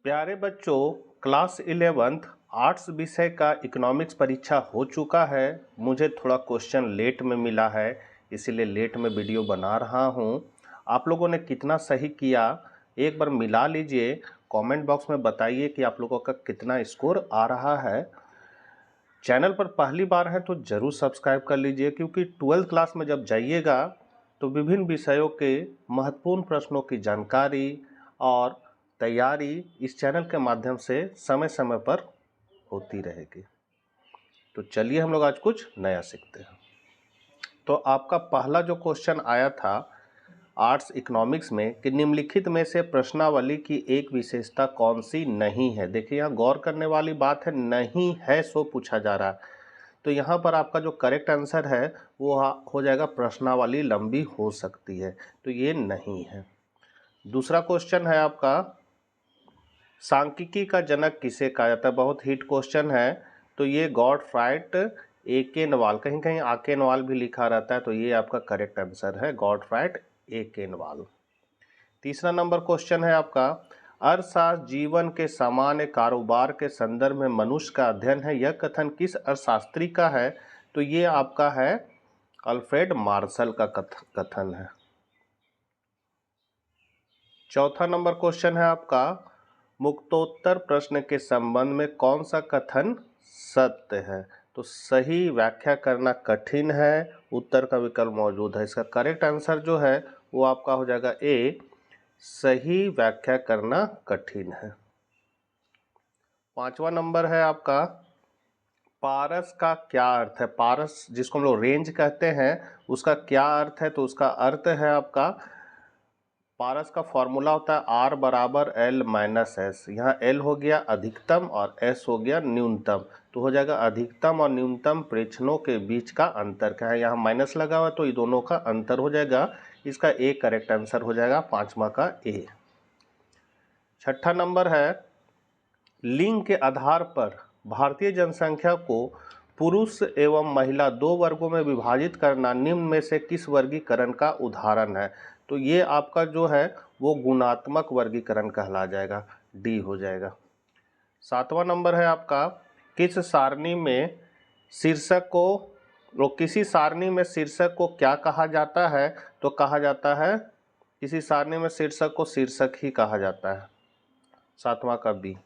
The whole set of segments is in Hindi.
प्यारे बच्चों, क्लास 11th आर्ट्स विषय का इकोनॉमिक्स परीक्षा हो चुका है। मुझे थोड़ा क्वेश्चन लेट में मिला है, इसीलिए लेट में वीडियो बना रहा हूँ। आप लोगों ने कितना सही किया एक बार मिला लीजिए, कमेंट बॉक्स में बताइए कि आप लोगों का कितना स्कोर आ रहा है। चैनल पर पहली बार है तो ज़रूर सब्सक्राइब कर लीजिए, क्योंकि 12th क्लास में जब जाइएगा तो विभिन्न विषयों के महत्वपूर्ण प्रश्नों की जानकारी और तैयारी इस चैनल के माध्यम से समय समय पर होती रहेगी। तो चलिए हम लोग आज कुछ नया सीखते हैं। तो आपका पहला जो क्वेश्चन आया था आर्ट्स इकोनॉमिक्स में कि निम्नलिखित में से प्रश्नावली की एक विशेषता कौन सी नहीं है। देखिए यहाँ गौर करने वाली बात है, नहीं है सो पूछा जा रहा है। तो यहाँ पर आपका जो करेक्ट आंसर है वो हो जाएगा प्रश्नावली लंबी हो सकती है, तो ये नहीं है। दूसरा क्वेश्चन है आपका, सांख्यिकी का जनक किसे कहा जाता है। बहुत हिट क्वेश्चन है। तो ये गॉडफ्राइड एकेनवाल, कहीं कहीं आकेनवाल भी लिखा रहता है, तो ये आपका करेक्ट आंसर है गॉडफ्राइड एकेनवाल। तीसरा नंबर क्वेश्चन है आपका, अर्थशास्त्र जीवन के सामान्य कारोबार के संदर्भ में मनुष्य का अध्ययन है, यह कथन किस अर्थशास्त्री का है। तो ये आपका है अल्फ्रेड मार्शल का कथन है। चौथा नंबर क्वेश्चन है आपका, मुक्तोत्तर प्रश्न के संबंध में कौन सा कथन सत्य है। तो सही व्याख्या करना कठिन है, उत्तर का विकल्प मौजूद है। इसका करेक्ट आंसर जो है वो आपका हो जाएगा ए, सही व्याख्या करना कठिन है। पांचवा नंबर है आपका, पारस का क्या अर्थ है। पारस जिसको हम लोग रेंज कहते हैं उसका क्या अर्थ है। तो उसका अर्थ है आपका, पारस का फॉर्मूला होता है आर बराबर एल माइनस एस। यहाँ एल हो गया अधिकतम और एस हो गया न्यूनतम, तो हो जाएगा अधिकतम और न्यूनतम प्रेक्षणों के बीच का अंतर क्या है। यहाँ माइनस लगा हुआ है तो ये दोनों का अंतर हो जाएगा। इसका ए करेक्ट आंसर हो जाएगा, पांचवा का ए। छठा नंबर है, लिंग के आधार पर भारतीय जनसंख्या को पुरुष एवं महिला दो वर्गों में विभाजित करना निम्न में से किस वर्गीकरण का उदाहरण है। तो ये आपका जो है वो गुणात्मक वर्गीकरण कहला जाएगा, डी हो जाएगा। सातवां नंबर है आपका, किस सारणी में शीर्षक को किसी सारणी में शीर्षक को क्या कहा जाता है। तो कहा जाता है, किसी सारणी में शीर्षक को शीर्षक ही कहा जाता है, सातवां का बी।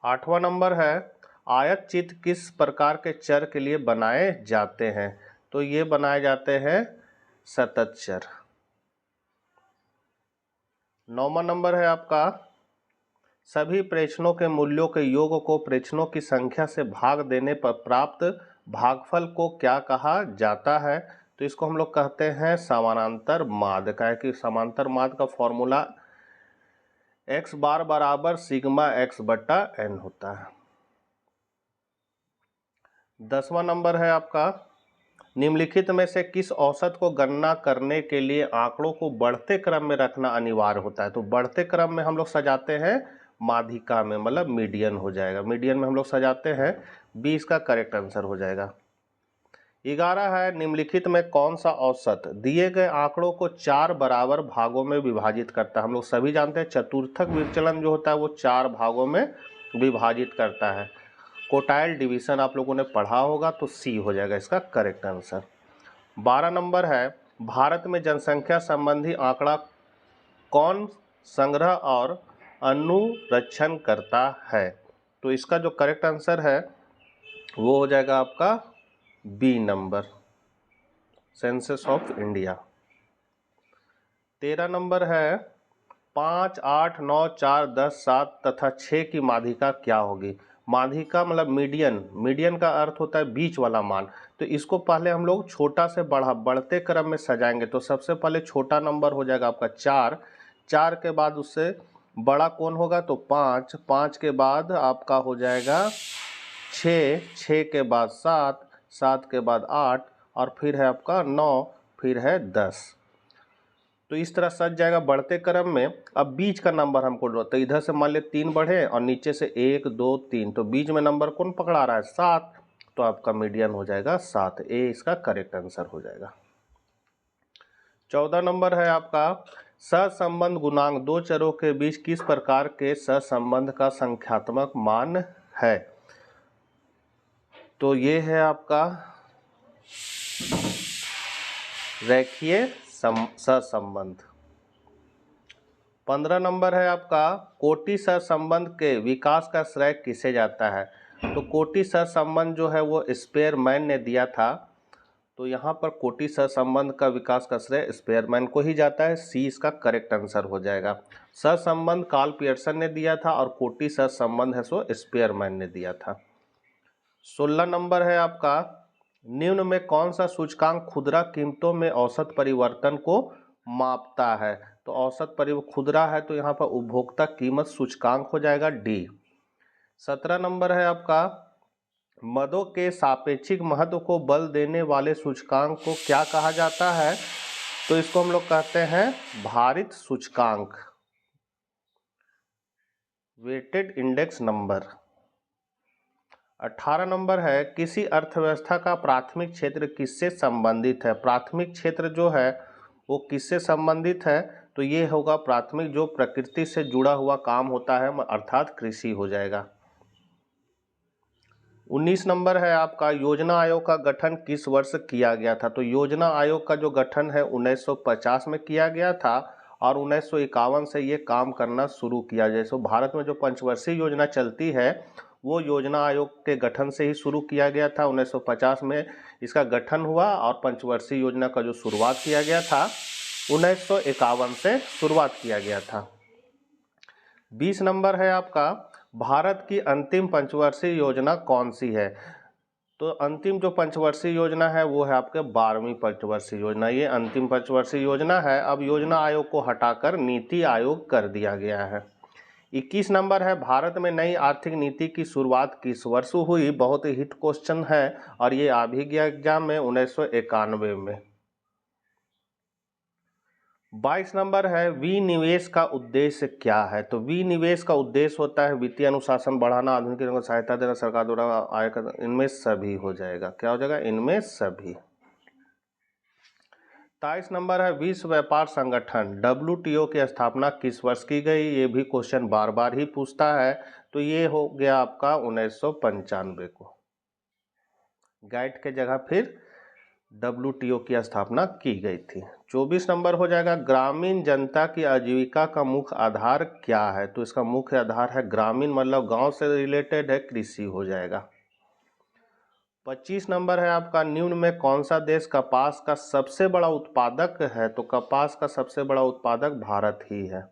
आठवां नंबर है, आयत चित्र किस प्रकार के चर के लिए बनाए जाते हैं। तो ये बनाए जाते हैं सतत चर। नौवां नंबर है आपका, सभी प्रेक्षणों के मूल्यों के योग को प्रेक्षणों की संख्या से भाग देने पर प्राप्त भागफल को क्या कहा जाता है। तो इसको हम लोग कहते हैं समानांतर माध्य। का है कि समांतर माध्य का फॉर्मूला x बार बराबर सिग्मा x बट्टा n होता है। 10वां नंबर है आपका, निम्नलिखित में से किस औसत को गणना करने के लिए आंकड़ों को बढ़ते क्रम में रखना अनिवार्य होता है। तो बढ़ते क्रम में हम लोग सजाते हैं माध्यिका में, मतलब मीडियन हो जाएगा, मीडियन में हम लोग सजाते हैं, 20 का करेक्ट आंसर हो जाएगा। 11 है, निम्नलिखित में कौन सा औसत दिए गए आंकड़ों को 4 बराबर भागों में विभाजित करता है। हम लोग सभी जानते हैं चतुर्थक विचलन जो होता है वो 4 भागों में विभाजित करता है। कोटाइल डिवीजन आप लोगों ने पढ़ा होगा, तो सी हो जाएगा इसका करेक्ट आंसर। 12 नंबर है, भारत में जनसंख्या संबंधी आंकड़ा कौन संग्रह और अनुरक्षण करता है। तो इसका जो करेक्ट आंसर है वो हो जाएगा आपका B number, census of India. 13 number है, 5, 8, 9, 4, 10, 7 तथा 6 की माध्यिका क्या होगी। माध्यिका मतलब मीडियन, मीडियन का अर्थ होता है बीच वाला मान। तो इसको पहले हम लोग छोटा से बढ़ते क्रम में सजाएंगे। तो सबसे पहले छोटा नंबर हो जाएगा आपका 4, 4 के बाद उससे बड़ा कौन होगा तो 5, 5 के बाद आपका हो जाएगा 6, 6 के बाद 7, 7 के बाद 8 और फिर है आपका 9, फिर है 10। तो इस तरह सज जाएगा बढ़ते क्रम में। अब बीच का नंबर हमको लो, तो इधर से मान ले 3 बढ़े और नीचे से 1, 2, 3, तो बीच में नंबर कौन पकड़ा रहा है 7, तो आपका मीडियन हो जाएगा 7, ए इसका करेक्ट आंसर हो जाएगा। 14 नंबर है आपका, सहसंबंध गुणांक दो चरों के बीच किस प्रकार के सहसंबंध का संख्यात्मक मान है? तो ये है आपका रेखीय सहसंबंध। 15 नंबर है आपका कोटि सहसंबंध के विकास का श्रेय किसे जाता है? तो कोटि सहसंबंध जो है वो स्पेयरमैन ने दिया था, तो यहाँ पर कोटि सहसंबंध का विकास का श्रेय स्पेयरमैन को ही जाता है। सी इसका करेक्ट आंसर हो जाएगा। सहसंबंध कार्ल पियर्सन ने दिया था और कोटि सहसंबंध है सो स्पेयरमैन ने दिया था। 16 नंबर है आपका निम्न में कौन सा सूचकांक खुदरा कीमतों में औसत परिवर्तन को मापता है? तो औसत खुदरा है तो यहाँ पर उपभोक्ता कीमत सूचकांक हो जाएगा डी। 17 नंबर है आपका मदों के सापेक्षिक महत्व को बल देने वाले सूचकांक को क्या कहा जाता है? तो इसको हम लोग कहते हैं भारित सूचकांक, वेटेड इंडेक्स नंबर। 18 नंबर है किसी अर्थव्यवस्था का प्राथमिक क्षेत्र किससे संबंधित है? प्राथमिक क्षेत्र जो है वो किससे संबंधित है? तो ये होगा प्राथमिक जो प्रकृति से जुड़ा हुआ काम होता है, अर्थात कृषि हो जाएगा। 19 नंबर है आपका योजना आयोग का गठन किस वर्ष किया गया था? तो योजना आयोग का जो गठन है 1950 में किया गया था और 1951 से ये काम करना शुरू किया। जैसे भारत में जो पंचवर्षीय योजना चलती है वो योजना आयोग के गठन से ही शुरू किया गया था। 1950 में इसका गठन हुआ और पंचवर्षीय योजना का जो शुरुआत किया गया था 1951 से शुरुआत किया गया था। 20 नंबर है आपका भारत की अंतिम पंचवर्षीय योजना कौन सी है? तो अंतिम जो पंचवर्षीय योजना है वो है आपके 12वीं पंचवर्षीय योजना। ये अंतिम पंचवर्षीय योजना है। अब योजना आयोग को हटाकर नीति आयोग कर दिया गया है। 21 नंबर है भारत में नई आर्थिक नीति की शुरुआत किस वर्ष हुई? बहुत ही हिट क्वेश्चन है और ये आ भी गया एग्जाम में 1991 में। 22 नंबर है विनिवेश का उद्देश्य क्या है? तो विनिवेश का उद्देश्य होता है वित्तीय अनुशासन बढ़ाना, आधुनिकीकरण को सहायता देना, सरकार द्वारा आयकर, इनमें सभी हो जाएगा। क्या हो जाएगा? इनमें सभी। 23 नंबर है विश्व व्यापार संगठन WTO की स्थापना किस वर्ष की गई? ये भी क्वेश्चन बार बार ही पूछता है, तो ये हो गया आपका 1995 को। गाइड के जगह फिर WTO की स्थापना की गई थी। 24 नंबर हो जाएगा ग्रामीण जनता की आजीविका का मुख्य आधार क्या है? तो इसका मुख्य आधार है ग्रामीण, मतलब गांव से रिलेटेड है, कृषि हो जाएगा। 25 नंबर है आपका निम्न में कौन सा देश कपास का सबसे बड़ा उत्पादक है? तो कपास का सबसे बड़ा उत्पादक भारत ही है।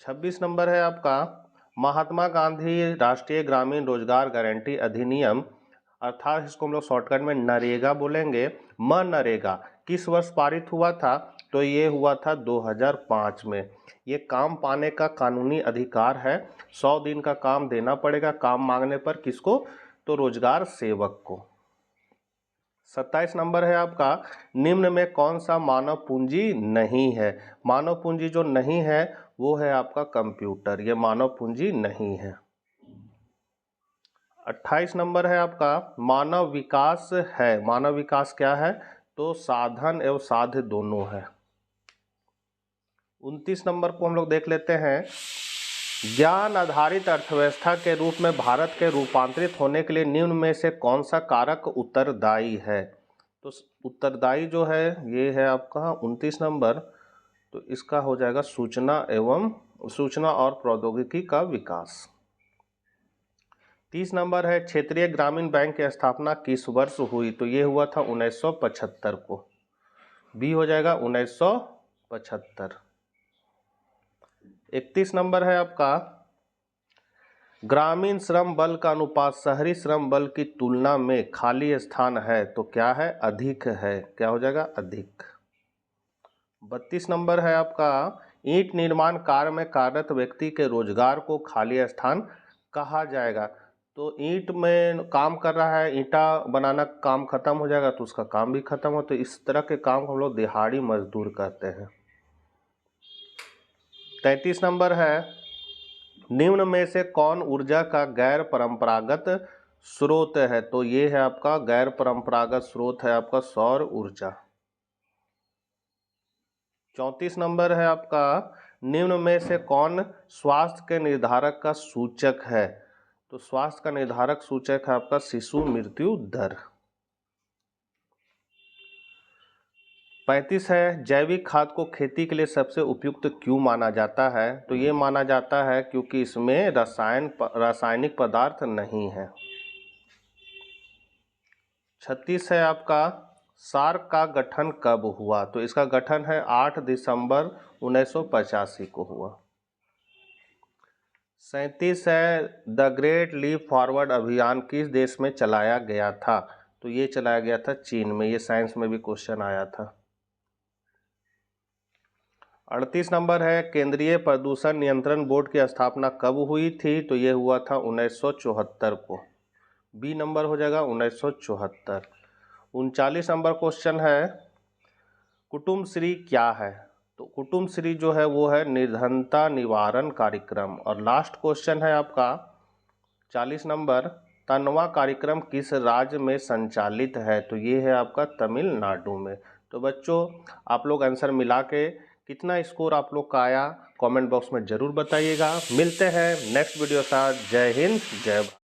26 नंबर है आपका महात्मा गांधी राष्ट्रीय ग्रामीण रोजगार गारंटी अधिनियम, अर्थात इसको हम लोग शॉर्टकट में नरेगा बोलेंगे, मनरेगा, किस वर्ष पारित हुआ था? तो ये हुआ था 2005 में। ये काम पाने का कानूनी अधिकार है। 100 दिन का काम देना पड़ेगा काम मांगने पर। किसको? तो रोजगार सेवक को। 27 नंबर है आपका निम्न में कौन सा मानव पूंजी नहीं है? मानव पूंजी जो नहीं है वो है आपका कंप्यूटर, ये मानव पूंजी नहीं है। 28 नंबर है आपका मानव विकास है। मानव विकास क्या है? तो साधन एवं साध्य दोनों है। 29 नंबर को हम लोग देख लेते हैं ज्ञान आधारित अर्थव्यवस्था के रूप में भारत के रूपांतरित होने के लिए निम्न में से कौन सा कारक उत्तरदायी है? तो उत्तरदायी जो है ये है आपका 29 नंबर, तो इसका हो जाएगा सूचना और प्रौद्योगिकी का विकास। 30 नंबर है क्षेत्रीय ग्रामीण बैंक की स्थापना किस वर्ष हुई? तो ये हुआ था 1975 को। बी हो जाएगा 1975। 31 नंबर है आपका ग्रामीण श्रम बल का अनुपात शहरी श्रम बल की तुलना में खाली स्थान है तो क्या है? अधिक है। क्या हो जाएगा? अधिक। 32 नंबर है आपका ईंट निर्माण कार्य में कार्यरत व्यक्ति के रोजगार को खाली स्थान कहा जाएगा। तो ईंट में काम कर रहा है, ईंटा बनाना काम खत्म हो जाएगा तो उसका काम भी खत्म हो, तो इस तरह के काम को हम लोग दिहाड़ी मजदूर कहते हैं। 33 नंबर है निम्न में से कौन ऊर्जा का गैर परंपरागत स्रोत है? तो ये है आपका गैर परंपरागत स्रोत है आपका सौर ऊर्जा। 34 नंबर है आपका, निम्न में से कौन स्वास्थ्य के निर्धारक का सूचक है? तो स्वास्थ्य का निर्धारक सूचक है आपका शिशु मृत्यु दर। 35 है, जैविक खाद को खेती के लिए सबसे उपयुक्त क्यों माना जाता है? तो ये माना जाता है क्योंकि इसमें रासायनिक पदार्थ नहीं है। 36 है आपका, सार्क का गठन कब हुआ? तो इसका गठन है 8 दिसंबर 1985 को हुआ। 37 है, द ग्रेट लीप फॉरवर्ड अभियान किस देश में चलाया गया था? तो ये चलाया गया था चीन में। ये साइंस में भी क्वेश्चन आया था। 38 नंबर है, केंद्रीय प्रदूषण नियंत्रण बोर्ड की स्थापना कब हुई थी? तो ये हुआ था 1974 को। बी नंबर हो जाएगा 1974। 39 नंबर क्वेश्चन है, कुटुम्बश्री क्या है? तो कुटुम्बश्री जो है वो है निर्धनता निवारण कार्यक्रम। और लास्ट क्वेश्चन है आपका 40 नंबर, तनवा कार्यक्रम किस राज्य में संचालित है? तो ये है आपका तमिलनाडु में। तो बच्चों आप लोग आंसर मिला के कितना स्कोर आप लोग का आया कमेंट बॉक्स में ज़रूर बताइएगा। मिलते हैं नेक्स्ट वीडियो के साथ। जय हिंद, जय भारत।